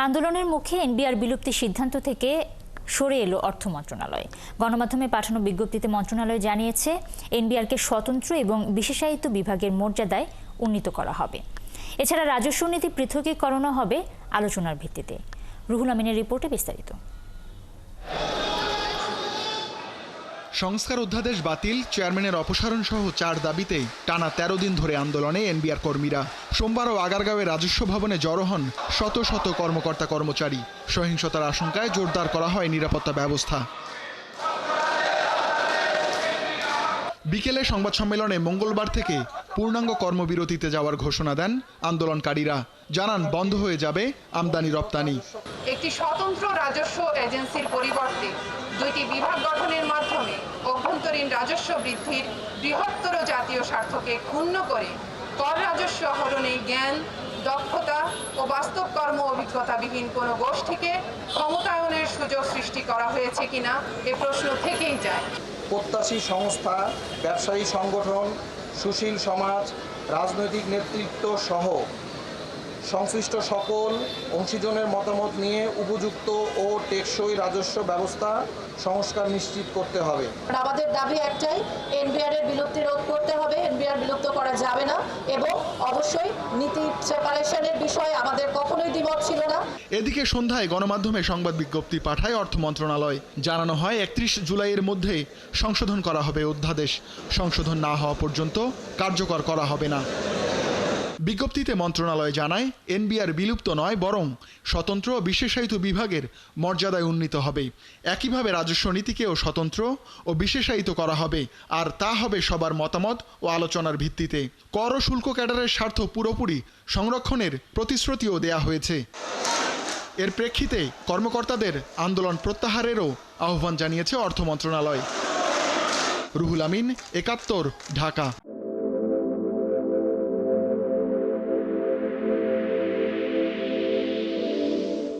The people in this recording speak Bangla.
আন্দোলনের মুখে এনবিআর বিলুপ্তির সিদ্ধান্ত থেকে সরে এলো অর্থ মন্ত্রণালয়। গণমাধ্যমে পাঠানো বিজ্ঞপ্তিতে মন্ত্রণালয় জানিয়েছে, এনবিআরকে স্বতন্ত্র এবং বিশেষায়িত বিভাগের মর্যাদায় উন্নীত করা হবে। এছাড়া রাজস্ব নীতি পৃথকীকরণও হবে আলোচনার ভিত্তিতে। রুহুল আমিনের রিপোর্টে বিস্তারিত। সংস্কার অধ্যাদেশ বাতিল, চেয়ারম্যানের অপসারণ সহ 4 দাবিতে টানা 13 দিন ধরে আন্দোলনে এনবিআর কর্মীরা। সোমবারও আগারগাঁওয়ে রাজস্ব ভবনে জড়ো হন শত শত কর্মকর্তা কর্মচারী। সহিংসতার আশঙ্কায় জোরদার করা হয় নিরাপত্তা ব্যবস্থা। বিকেলে সংবাদ সম্মেলনে মঙ্গলবার থেকে পূর্ণাঙ্গ কর্মবিরতিতে যাওয়ার ঘোষণা দেন আন্দোলনকারীরা। জানান, বন্ধ হয়ে যাবে আমদানি রপ্তানি। একটি স্বতন্ত্র রাজস্ব এজেন্সির পরিবর্তে 2টি বিভাগ গঠনের মাধ্যমে অভ্যন্তরীণ রাজস্ব বৃদ্ধির বৃহত্তর জাতীয় স্বার্থকে ক্ষুণ্ণ করে কর রাজস্ব আহরণে জ্ঞান, দক্ষতা ও বাস্তব কর্ম অভিজ্ঞতাবিহীন কোনো গোষ্ঠীকে ক্ষমতায়নের সুযোগ সৃষ্টি করা হয়েছে কিনা এ প্রশ্ন থেকেই যায়। প্রত্যাশী সংস্থা, ব্যবসায়ী সংগঠন, সুশীল সমাজ, রাজনৈতিক নেতৃত্ব সহ সংশ্লিষ্ট সকল অংশীজনের মতামত নিয়ে উপযুক্ত ও টেকসই রাজস্ব ব্যবস্থা সংস্কার নিশ্চিত করতে হবে। আমাদের দাবি একটাই, এনবিআর এর বিলুপ্তি রোধ করতে হবে। এনবিআর বিলুপ্ত করা যাবে না এবং অবশ্যই নীতি সেপারেশনের বিষয়ে আমাদের কখনোই দ্বিমত ছিল না। এদিকে সন্ধ্যায় গণমাধ্যমে সংবাদ বিজ্ঞপ্তি পাঠায় অর্থ মন্ত্রণালয়। জানানো হয় 31 জুলাইয়ের মধ্যে সংশোধন করা হবে অধ্যাদেশ। সংশোধন না হওয়া পর্যন্ত কার্যকর করা হবে না। বিজ্ঞপ্তিতে মন্ত্রণালয় জানায়, এনবিআর বিলুপ্ত নয়, বরং স্বতন্ত্র ও বিশেষায়িত বিভাগের মর্যাদায় উন্নীত হবে। একইভাবে রাজস্ব নীতিকেও স্বতন্ত্র ও বিশেষায়িত করা হবে, আর তা হবে সবার মতামত ও আলোচনার ভিত্তিতে। কর ও শুল্ক ক্যাডারের স্বার্থ পুরোপুরি সংরক্ষণের প্রতিশ্রুতিও দেয়া হয়েছে। এর প্রেক্ষিতে কর্মকর্তাদের আন্দোলন প্রত্যাহারেরও আহ্বান জানিয়েছে অর্থ মন্ত্রণালয়। রুহুল আমিন, 71, ঢাকা।